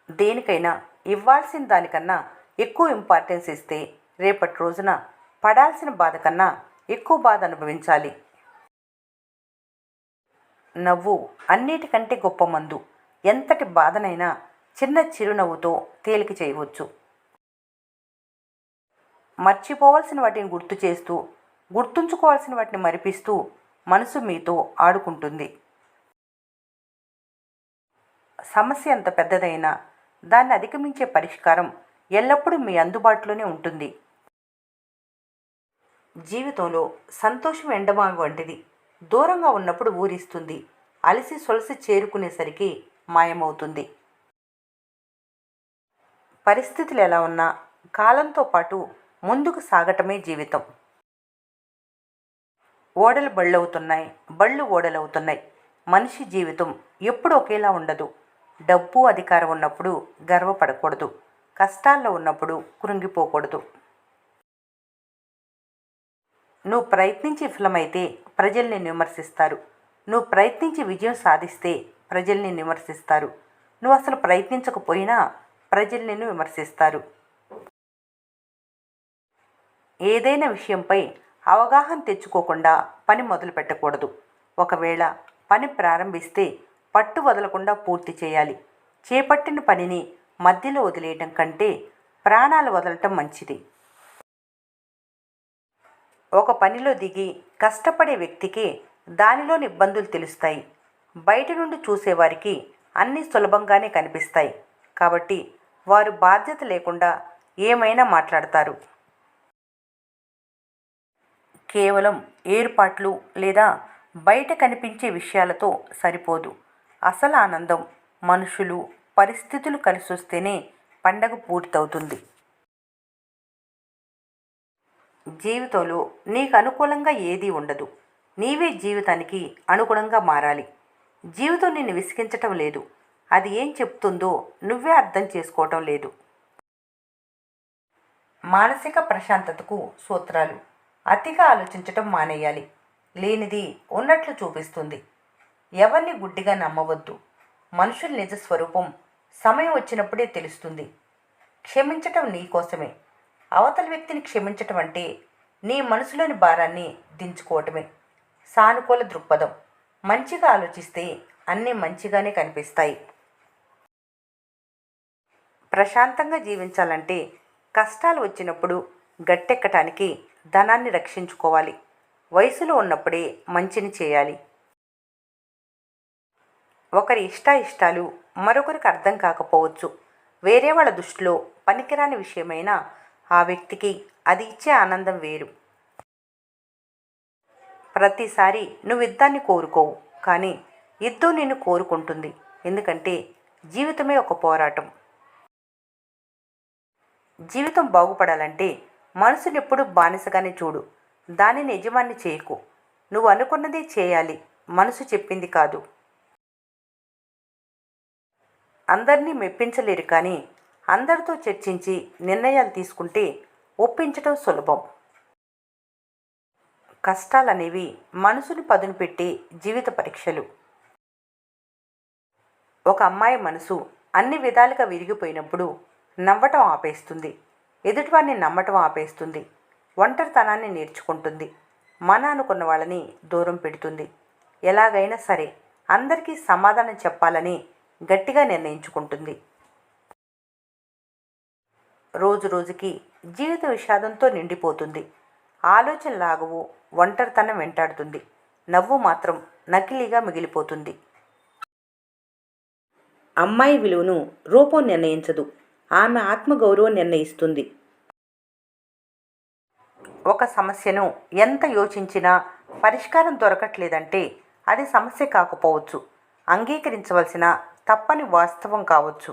దేనికైనా ఇవ్వాల్సిన దానికన్నా ఎక్కువ ఇంపార్టెన్స్ ఇస్తే రేపటి రోజున పడాల్సిన బాధ కన్నా ఎక్కువ బాధ అనుభవించాలి. నవ్వు అన్నిటికంటే గొప్ప మందు. ఎంతటి బాధనైనా చిన్న చిరునవ్వుతో తేలిక చేయవచ్చు. మర్చిపోవాల్సిన వాటిని గుర్తు చేస్తూ, గుర్తుంచుకోవాల్సిన వాటిని మరిపిస్తూ మనసు మీతో ఆడుకుంటుంది. సమస్య ఎంత పెద్దదైనా దాన్ని అధిగమించే పరిష్కారం ఎల్లప్పుడూ మీ అందుబాటులోనే ఉంటుంది. జీవితంలో సంతోషం ఎండమావి వంటిది. దూరంగా ఉన్నప్పుడు ఊరిస్తుంది, అలసి సొలసి చేరుకునేసరికి మాయమవుతుంది. పరిస్థితులు ఎలా ఉన్నా కాలంతో పాటు ముందుకు సాగటమే జీవితం. ఓడలు బళ్ళవుతున్నాయి, బళ్ళు ఓడలవుతున్నాయి. మనిషి జీవితం ఎప్పుడూ ఒకేలా ఉండదు. డబ్బు అధికారం ఉన్నప్పుడు గర్వపడకూడదు, కష్టాల్లో ఉన్నప్పుడు కృంగిపోకూడదు. నువ్వు ప్రయత్నించి విఫలమైతే ప్రజలు నిన్ను విమర్శిస్తారు. నువ్వు ప్రయత్నించి విజయం సాధిస్తే ప్రజలు నిన్ను విమర్శిస్తారు. నువ్వు అసలు ప్రయత్నించకపోయినా ప్రజలు నిన్ను విమర్శిస్తారు. ఏదైనా విషయంపై అవగాహన తెచ్చుకోకుండా పని మొదలు పెట్టకూడదు. ఒకవేళ పని ప్రారంభిస్తే పట్టు వదలకుండా పూర్తి చేయాలి. చేపట్టిన పనిని మధ్యలో వదిలేయటం కంటే ప్రాణాలు వదలటం మంచిది. ఒక పనిలో దిగి కష్టపడే వ్యక్తికి దానిలోని ఇబ్బందులు తెలుస్తాయి. బయట నుండి చూసేవారికి అన్నీ సులభంగానే కనిపిస్తాయి. కాబట్టి వారు బాధ్యత లేకుండా ఏమైనా మాట్లాడతారు. కేవలం ఏర్పాట్లు లేదా బయట కనిపించే విషయాలతో సరిపోదు. అసలు ఆనందం మనుషులు, పరిస్థితులు కలిసొస్తేనే పండగ పూర్తవుతుంది. జీవితంలో నీకు అనుకూలంగా ఏదీ ఉండదు. నీవే జీవితానికి అనుగుణంగా మారాలి. జీవితం నిన్ను విసిగించటం లేదు. అది ఏం చెప్తుందో నువ్వే అర్థం చేసుకోవటం లేదు. మానసిక ప్రశాంతతకు సూత్రాలు. అతిగా ఆలోచించటం మానేయాలి. లేనిది ఉన్నట్లు చూపిస్తుంది. ఎవరిని గుడ్డిగా నమ్మవద్దు. మనుషుల నిజ స్వరూపం సమయం వచ్చినప్పుడే తెలుస్తుంది. క్షమించటం నీ కోసమే. అవతల వ్యక్తిని క్షమించటం అంటే నీ మనసులోని భారాన్ని దించుకోవటమే. సానుకూల దృక్పథం. మంచిగా ఆలోచిస్తే అన్నీ మంచిగానే కనిపిస్తాయి. ప్రశాంతంగా జీవించాలంటే కష్టాలు వచ్చినప్పుడు గట్టెక్కటానికి ధనాన్ని రక్షించుకోవాలి. వయసులో ఉన్నప్పుడే మంచిని చేయాలి. ఒకరి ఇష్టాయిష్టాలు మరొకరికి అర్థం కాకపోవచ్చు. వేరే వాళ్ళ దృష్టిలో పనికిరాని విషయమైనా ఆ వ్యక్తికి అది ఇచ్చే ఆనందం వేరు. ప్రతిసారి నువ్వు యుద్ధాన్ని కోరుకోవు, కానీ యుద్ధం నిన్ను కోరుకుంటుంది. ఎందుకంటే జీవితమే ఒక పోరాటం. జీవితం బాగుపడాలంటే మనసుని ఎప్పుడు బానిసగానే చూడు. దానిని యజమాని చేయకు. నువ్వు అనుకున్నదే చేయాలి, మనసు చెప్పింది కాదు. అందరినీ మెప్పించలేరు, కానీ అందరితో చర్చించి నిర్ణయాలు తీసుకుంటే ఒప్పించటం సులభం. కష్టాలనేవి మనసును పదును పెట్టి జీవిత పరీక్షలు. ఒక అమ్మాయి మనసు అన్ని విధాలుగా విరిగిపోయినప్పుడు నవ్వటం ఆపేస్తుంది. ఎదుటివారిని నమ్మటం ఆపేస్తుంది. ఒంటరితనాన్ని నేర్చుకుంటుంది. మన అనుకున్న వాళ్ళని దూరం పెడుతుంది. ఎలాగైనా సరే అందరికీ సమాధానం చెప్పాలని గట్టిగా నిర్ణయించుకుంటుంది. రోజు రోజుకి జీవిత విషాదంతో నిండిపోతుంది. ఆలోచన లాగవు, ఒంటరితనం వెంటాడుతుంది. నవ్వు మాత్రం నకిలీగా మిగిలిపోతుంది. అమ్మాయి విలువను రూపం నిర్ణయించదు, ఆమె ఆత్మగౌరవం నిర్ణయిస్తుంది. ఒక సమస్యను ఎంత యోచించినా పరిష్కారం దొరకట్లేదంటే అది సమస్య కాకపోవచ్చు, అంగీకరించవలసిన తప్పని వాస్తవం కావచ్చు.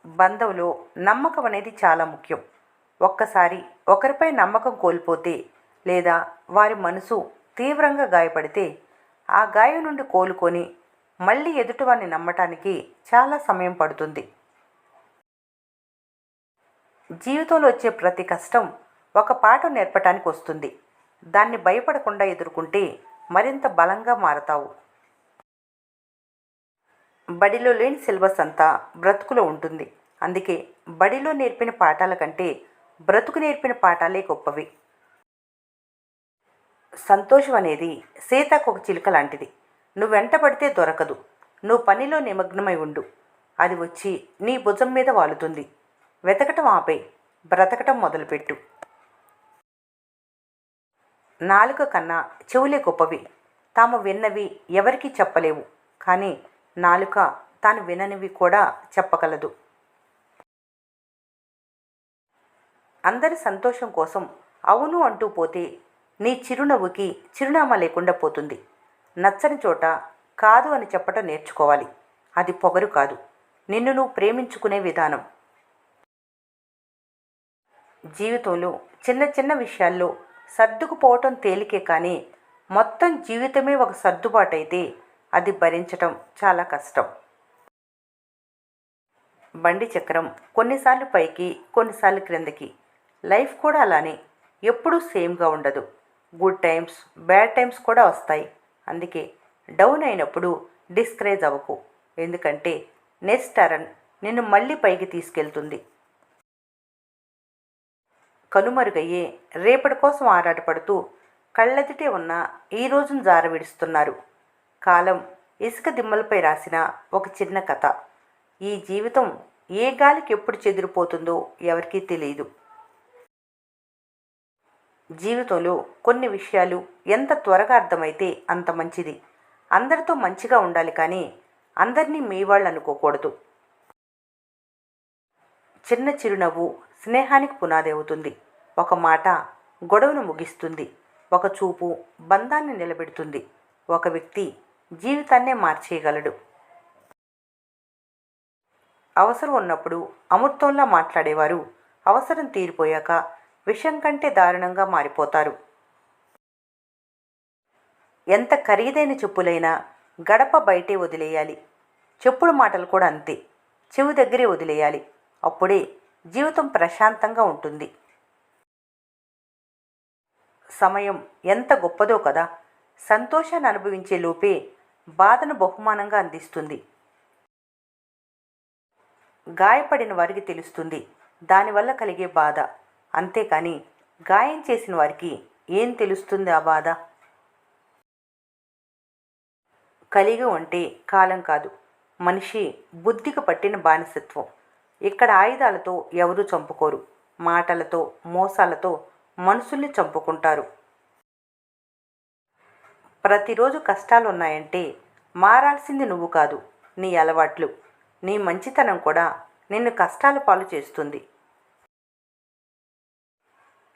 బంధంలో నమ్మకం అనేది చాలా ముఖ్యం. ఒక్కసారి ఒకరిపై నమ్మకం కోల్పోతే లేదా వారి మనసు తీవ్రంగా గాయపడితే ఆ గాయం నుండి కోలుకొని మళ్ళీ ఎదుటివారిని నమ్మటానికి చాలా సమయం పడుతుంది. జీవితంలో వచ్చే ప్రతి కష్టం ఒక పాఠం నేర్పటానికి వస్తుంది. దాన్ని భయపడకుండా ఎదుర్కొంటే మరింత బలంగా మారతావు. బడిలో లేని సిలబస్ అంతా బ్రతుకులో ఉంటుంది. అందుకే బడిలో నేర్పిన పాఠాల కంటే బ్రతుకు నేర్పిన పాఠాలే గొప్పవి. సంతోషం అనేది సీతాకొక చిలుక లాంటిది. నువ్వు వెంట పడితే దొరకదు. నువ్వు పనిలో నిమగ్నమై ఉండు. అది వచ్చి నీ భుజం మీద వాలుతుంది. వెతకటం ఆపై బ్రతకటం మొదలుపెట్టు. నాలుక కన్నా చెవులే గొప్పవి. తాము విన్నవి ఎవరికీ చెప్పలేవు, కానీ నాలుక తాను విననివి కూడా చెప్పగలదు. అందరి సంతోషం కోసం అవును అంటూ పోతే నీ చిరునవ్వుకి చిరునామా లేకుండా పోతుంది. నచ్చని చోట కాదు అని చెప్పటం నేర్చుకోవాలి. అది పొగరు కాదు, నిన్ను నువ్వు ప్రేమించుకునే విధానం. జీవితంలో చిన్న చిన్న విషయాల్లో సర్దుకుపోవటం తేలికే, కానీ మొత్తం జీవితమే ఒక సర్దుబాటైతే అది భరించటం చాలా కష్టం. బండి చక్రం కొన్నిసార్లు పైకి, కొన్నిసార్లు క్రిందకి. లైఫ్ కూడా అలానే ఎప్పుడూ సేమ్గా ఉండదు. గుడ్ టైమ్స్, బ్యాడ్ టైమ్స్ కూడా వస్తాయి. అందుకే డౌన్ అయినప్పుడు డిస్కరేజ్ అవ్వకు, ఎందుకంటే నెక్స్ట్ టర్న్ నిన్ను మళ్ళీ పైకి తీసుకెళ్తుంది. కనుమరుగయ్యే రేపటి కోసం ఆరాటపడుతూ కళ్ళెదుటే ఉన్న ఈ రోజును జారవిడుస్తున్నారు. కాలం ఇసుక దిమ్మలపై రాసిన ఒక చిన్న కథ. ఈ జీవితం ఏ గాలికి ఎప్పుడు చెదిరిపోతుందో ఎవరికీ తెలియదు. జీవితంలో కొన్ని విషయాలు ఎంత త్వరగా అర్థమైతే అంత మంచిది. అందరితో మంచిగా ఉండాలి, కానీ అందరినీ మీ వాళ్ళు అనుకోకూడదు. చిన్న చిరునవ్వు స్నేహానికి పునాది అవుతుంది. ఒక మాట గొడవను ముగిస్తుంది. ఒక చూపు బంధాన్ని నిలబెడుతుంది. ఒక వ్యక్తి జీవితాన్నే మార్చేయగలడు. అవసరం ఉన్నప్పుడు అమృతంలా మాట్లాడేవారు అవసరం తీరిపోయాక విషం కంటే దారుణంగా మారిపోతారు. ఎంత ఖరీదైన చెప్పులైనా గడప బయటే వదిలేయాలి. చెప్పుడు మాటలు కూడా అంతే, చెవి దగ్గరే వదిలేయాలి. అప్పుడే జీవితం ప్రశాంతంగా ఉంటుంది. సమయం ఎంత గొప్పదో కదా. సంతోషాన్ని అనుభవించే లోపే బాధను బహుమానంగా అందిస్తుంది. గాయపడిన వారికి తెలుస్తుంది దానివల్ల కలిగే బాధ, అంతేకాని గాయం చేసిన వారికి ఏం తెలుస్తుంది ఆ బాధ. కలిగి ఉంటే కాలం కాదు, మనిషి బుద్ధికి పట్టిన బానిసత్వం. ఇక్కడ ఆయుధాలతో ఎవరూ చంపుకోరు, మాటలతో మోసాలతో మనుషుల్ని చంపుకుంటారు. ప్రతిరోజు కష్టాలు ఉన్నాయంటే మారాల్సింది నువ్వు కాదు, నీ అలవాట్లు. నీ మంచితనం కూడా నిన్ను కష్టాల పాలు చేస్తుంది.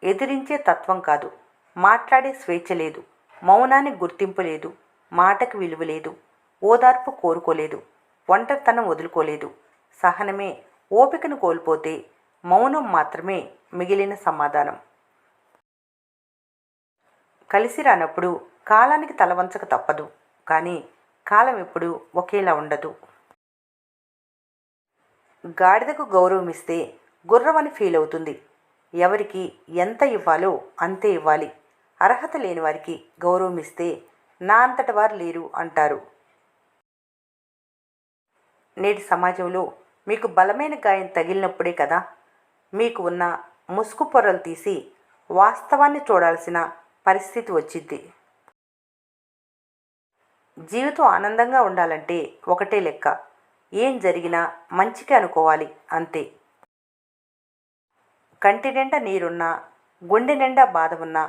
ఎదిరించే తత్వం కాదు, మాట్లాడే స్వేచ్ఛ లేదు, మౌనానికి గుర్తింపు లేదు, మాటకు విలువ లేదు, ఓదార్పు కోరుకోలేదు, ఒంటరితనం వదులుకోలేదు. సహనమే ఓపికను కోల్పోతే మౌనం మాత్రమే మిగిలిన సమాధానం. కలిసి రానప్పుడు కాలానికి తలవంచక తప్పదు, కానీ కాలం ఎప్పుడు ఒకేలా ఉండదు. గాడిదకు గౌరవం ఇస్తే గుర్రమని ఫీల్ అవుతుంది. ఎవరికి ఎంత ఇవ్వాలో అంతే ఇవ్వాలి. అర్హత లేని వారికి గౌరవం ఇస్తే నా అంతటి వారు లేరు అంటారు. నేటి సమాజంలో మీకు బలమైన గాయం తగిలినప్పుడే కదా మీకు ఉన్న ముసుగు పొరలు తీసి వాస్తవాన్ని చూడాల్సిన పరిస్థితి వచ్చింది. జీవితం ఆనందంగా ఉండాలంటే ఒకటే లెక్క, ఏం జరిగినా మంచిగా అనుకోవాలి, అంతే. కంటి నిండా నీరున్నా, గుండె నిండా బాధ ఉన్నా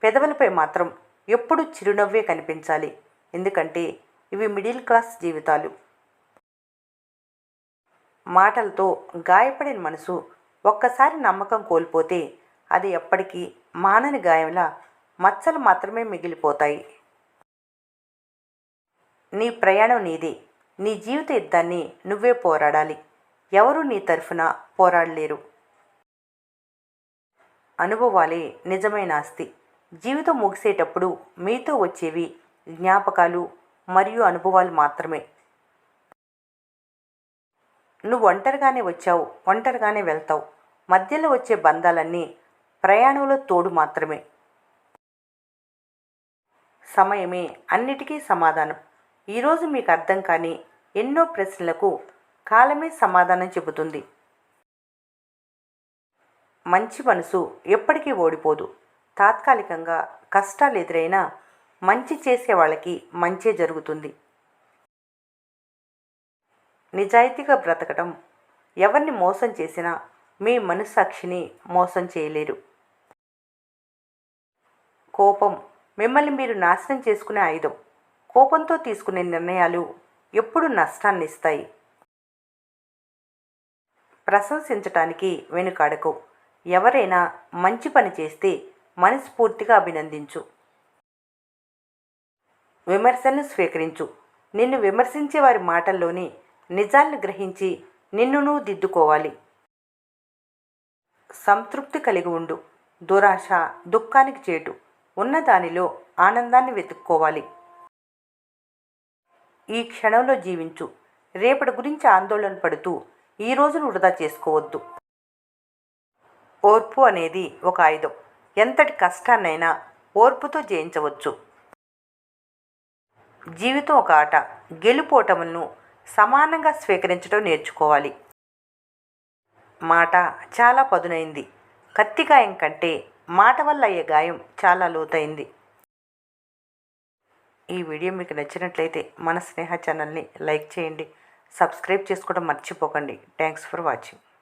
పెదవులపై మాత్రం ఎప్పుడూ చిరునవ్వే కనిపించాలి. ఎందుకంటే ఇవి మిడిల్ క్లాస్ జీవితాలు. మాటలతో గాయపడిన మనసు ఒక్కసారి నమ్మకం కోల్పోతే అది ఎప్పటికీ మానని గాయంలా మచ్చలు మాత్రమే మిగిలిపోతాయి. నీ ప్రయాణం నీదే. నీ జీవిత యుద్ధాన్ని నువ్వే పోరాడాలి. ఎవరూ నీ తరఫున పోరాడలేరు. అనుభవాలే నిజమైన ఆస్తి. జీవితం ముగిసేటప్పుడు మీతో వచ్చేవి జ్ఞాపకాలు మరియు అనుభవాలు మాత్రమే. నువ్వు ఒంటరిగానే వచ్చావు, ఒంటరిగానే వెళ్తావు. మధ్యలో వచ్చే బంధాలన్నీ ప్రయాణంలో తోడు మాత్రమే. సమయమే అన్నిటికీ సమాధానం. ఈరోజు మీకు అర్థం కాని ఎన్నో ప్రశ్నలకు కాలమే సమాధానం చెబుతుంది. మంచి మనసు ఎప్పటికీ ఓడిపోదు. తాత్కాలికంగా కష్టాలు ఎదురైనా మంచి చేసే వాళ్ళకి మంచే జరుగుతుంది. నిజాయితీగా బ్రతకడం. ఎవరిని మోసం చేసినా మీ మనస్సాక్షిని మోసం చేయలేరు. కోపం మిమ్మల్ని మీరు నాశనం చేసుకునే ఆయుధం. కోపంతో తీసుకునే నిర్ణయాలు ఎప్పుడు నష్టాన్ని ఇస్తాయి. ప్రశంసించటానికి వెనుకాడకు. ఎవరైనా మంచి పని చేస్తే మనస్ఫూర్తిగా అభినందించు. విమర్శలను స్వీకరించు. నిన్ను విమర్శించే వారి మాటల్లోని నిజాలను గ్రహించి నిన్ను నువ్వు దిద్దుకోవాలి. సంతృప్తి కలిగి ఉండు. దురాశ దుఃఖానికి చేటు. ఉన్నదానిలో ఆనందాన్ని వెతుక్కోవాలి. ఈ క్షణంలో జీవించు. రేపటి గురించి ఆందోళన పడుతూ ఈ రోజును వృధా చేసుకోవద్దు. ఓర్పు అనేది ఒక ఆయుధం. ఎంతటి కష్టాన్నైనా ఓర్పుతో జయించవచ్చు. జీవితం ఒక ఆట. గెలుపోటములను సమానంగా స్వీకరించడం నేర్చుకోవాలి. మాట చాలా పదునైంది. కత్తి గాయం కంటే మాట వల్ల అయ్యే గాయం చాలా లోతైంది. ఈ వీడియో మీకు నచ్చినట్లయితే మన స్నేహ ఛానల్ని లైక్ చేయండి. సబ్స్క్రైబ్ చేసుకోవడం మర్చిపోకండి. Thanks for watching.